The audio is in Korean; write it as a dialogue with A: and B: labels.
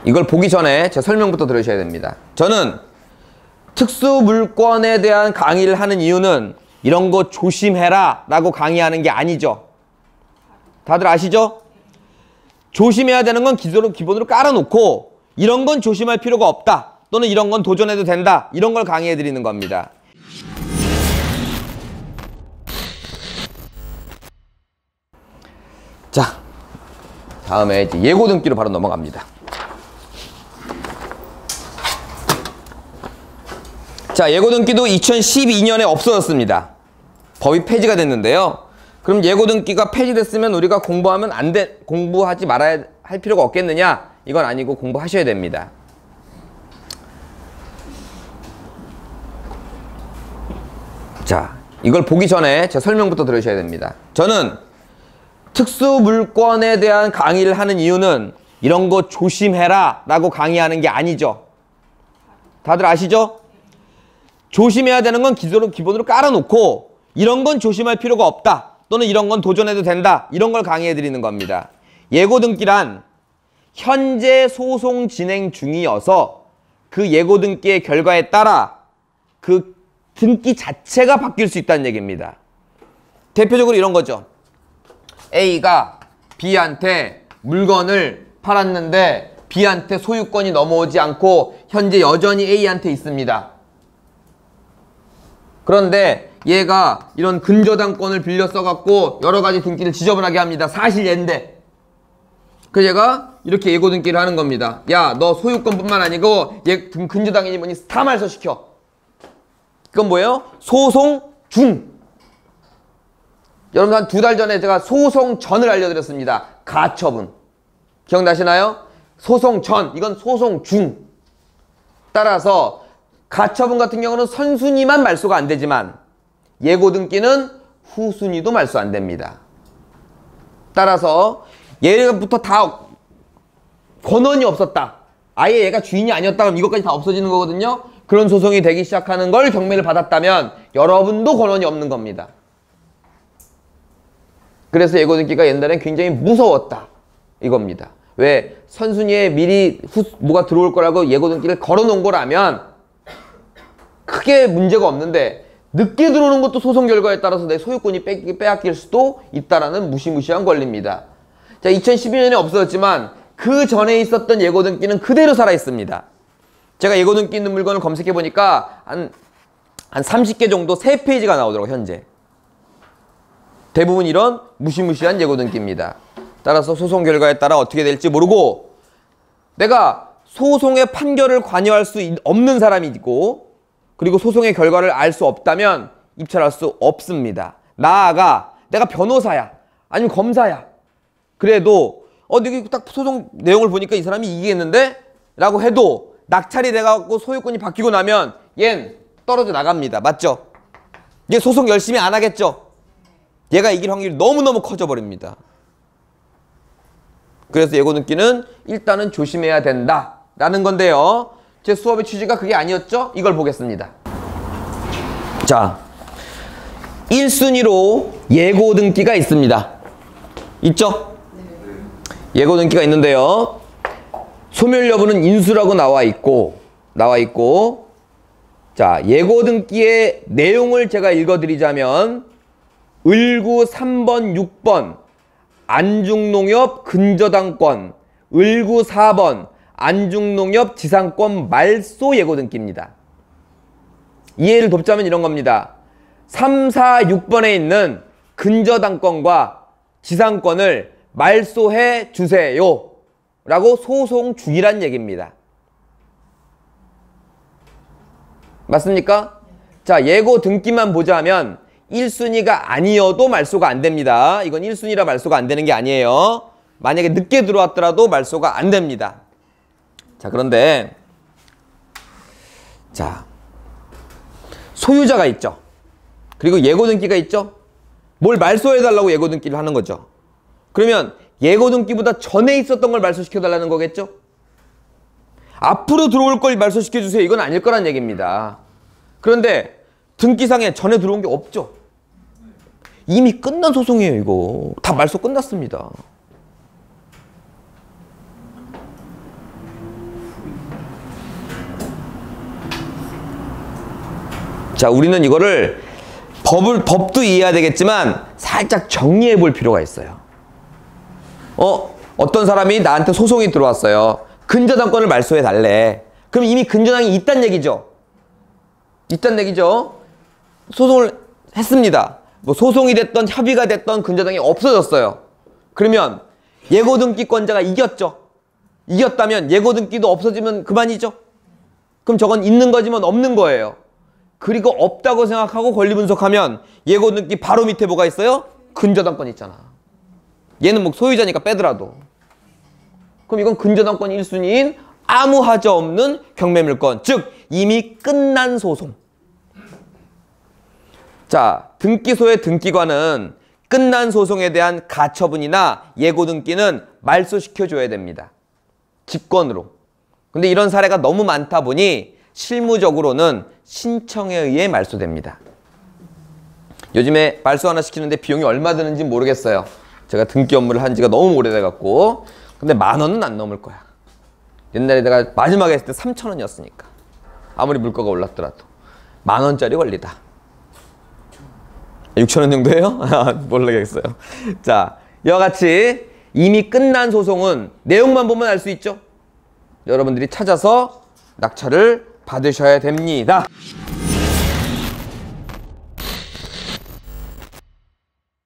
A: 이걸 보기 전에 제 설명부터 들으셔야 됩니다. 저는 특수물권에 대한 강의를 하는 이유는 이런 거 조심해라 라고 강의하는 게 아니죠. 다들 아시죠? 조심해야 되는 건 기본으로 깔아놓고 이런 건 조심할 필요가 없다 또는 이런 건 도전해도 된다 이런 걸 강의해 드리는 겁니다. 자, 다음에 이제 예고등기로 바로 넘어갑니다. 자, 예고등기도 2012년에 없어졌습니다. 법이 폐지가 됐는데요. 그럼 예고등기가 폐지됐으면 우리가 공부하지 말아야 할 필요가 없겠느냐? 이건 아니고 공부하셔야 됩니다. 자, 이걸 보기 전에 제 설명부터 들으셔야 됩니다. 저는 특수물권에 대한 강의를 하는 이유는 이런 거 조심해라 라고 강의하는 게 아니죠. 다들 아시죠? 조심해야 되는 건 기본으로 깔아놓고 이런 건 조심할 필요가 없다 또는 이런 건 도전해도 된다 이런 걸 강의해 드리는 겁니다. 예고등기란 현재 소송 진행 중이어서 그 예고등기의 결과에 따라 그 등기 자체가 바뀔 수 있다는 얘기입니다. 대표적으로 이런 거죠. A가 B한테 물건을 팔았는데 B한테 소유권이 넘어오지 않고 현재 여전히 A한테 있습니다. 그런데 얘가 이런 근저당권을 빌려 써갖고 여러 가지 등기를 지저분하게 합니다. 사실 얘인데. 그래서 얘가 이렇게 예고등기를 하는 겁니다. 야, 너 소유권뿐만 아니고 얘 근저당이니 뭐니 다 말소시켜. 그건 뭐예요? 소송 중. 여러분 한 2달 전에 제가 소송 전을 알려드렸습니다. 가처분. 기억나시나요? 소송 전, 이건 소송 중. 따라서 가처분 같은 경우는 선순위만 말소가 안 되지만 예고등기는 후순위도 말소 안 됩니다. 따라서 얘부터 다 권한이 없었다. 아예 얘가 주인이 아니었다 그럼 이것까지 다 없어지는 거거든요. 그런 소송이 되기 시작하는 걸 경매를 받았다면 여러분도 권한이 없는 겁니다. 그래서 예고등기가 옛날엔 굉장히 무서웠다 이겁니다. 왜? 선순위에 미리 뭐가 들어올 거라고 예고등기를 걸어놓은 거라면 크게 문제가 없는데 늦게 들어오는 것도 소송 결과에 따라서 내 소유권이 빼앗길 수도 있다라는 무시무시한 권리입니다. 자, 2012년에 없어졌지만 그 전에 있었던 예고등기는 그대로 살아있습니다. 제가 예고등기 있는 물건을 검색해보니까 한 30개 정도 3페이지가 나오더라고요. 현재. 대부분 이런 무시무시한 예고등기입니다. 따라서 소송 결과에 따라 어떻게 될지 모르고 내가 소송의 판결을 관여할 수 없는 사람이고 그리고 소송의 결과를 알 수 없다면 입찰할 수 없습니다. 나아가 내가 변호사야 아니면 검사야 그래도 여기 딱 소송 내용을 보니까 이 사람이 이기겠는데? 라고 해도 낙찰이 돼갖고 소유권이 바뀌고 나면 얜 떨어져 나갑니다. 맞죠? 얘 소송 열심히 안 하겠죠? 얘가 이길 확률이 너무너무 커져 버립니다. 그래서 예고등기는 일단은 조심해야 된다 라는 건데요. 제 수업의 취지가 그게 아니었죠? 이걸 보겠습니다. 자, 1순위로 예고등기가 있습니다. 있죠? 예고등기가 있는데요. 소멸 여부는 인수라고 나와 있고 자, 예고등기의 내용을 제가 읽어드리자면 을구 3번, 6번 안중농협 근저당권, 을구 4번 안중농협 지상권 말소 예고등기입니다. 이해를 돕자면 이런 겁니다. 3, 4, 6번에 있는 근저당권과 지상권을 말소해 주세요 라고 소송 중이란 얘기입니다. 맞습니까? 자, 예고등기만 보자면 1순위가 아니어도 말소가 안 됩니다. 이건 1순위라 말소가 안 되는 게 아니에요. 만약에 늦게 들어왔더라도 말소가 안 됩니다. 자, 그런데 자, 소유자가 있죠. 그리고 예고등기가 있죠. 뭘 말소해달라고 예고등기를 하는 거죠. 그러면 예고등기보다 전에 있었던 걸 말소시켜달라는 거겠죠. 앞으로 들어올 걸 말소시켜주세요. 이건 아닐 거란 얘기입니다. 그런데 등기상에 전에 들어온 게 없죠. 이미 끝난 소송이에요. 이거 다 말소 끝났습니다. 자, 우리는 이거를 법도 이해해야 되겠지만 살짝 정리해 볼 필요가 있어요. 어떤 사람이 나한테 소송이 들어왔어요. 근저당권을 말소해 달래. 그럼 이미 근저당이 있단 얘기죠. 있단 얘기죠. 소송을 했습니다. 뭐 소송이 됐던 협의가 됐던 근저당이 없어졌어요. 그러면 예고등기권자가 이겼죠. 이겼다면 예고등기도 없어지면 그만이죠. 그럼 저건 있는 거지만 없는 거예요. 그리고 없다고 생각하고 권리분석하면 예고등기 바로 밑에 뭐가 있어요? 근저당권 있잖아. 얘는 뭐 소유자니까 빼더라도. 그럼 이건 근저당권 1순위인 아무 하자 없는 경매물권, 즉 이미 끝난 소송. 자, 등기소의 등기관은 끝난 소송에 대한 가처분이나 예고등기는 말소시켜줘야 됩니다. 직권으로. 근데 이런 사례가 너무 많다 보니 실무적으로는 신청에 의해 말소됩니다. 요즘에 말소 하나 시키는데 비용이 얼마 드는지 모르겠어요. 제가 등기 업무를 한 지가 너무 오래돼갖고. 근데 10,000원은 안 넘을 거야. 옛날에 내가 마지막에 했을 때 3,000원이었으니까. 아무리 물가가 올랐더라도. 10,000원짜리 권리다. 6,000원 정도예요? 모르겠어요. 자, 이와 같이 이미 끝난 소송은 내용만 보면 알 수 있죠? 여러분들이 찾아서 낙찰을 받으셔야 됩니다.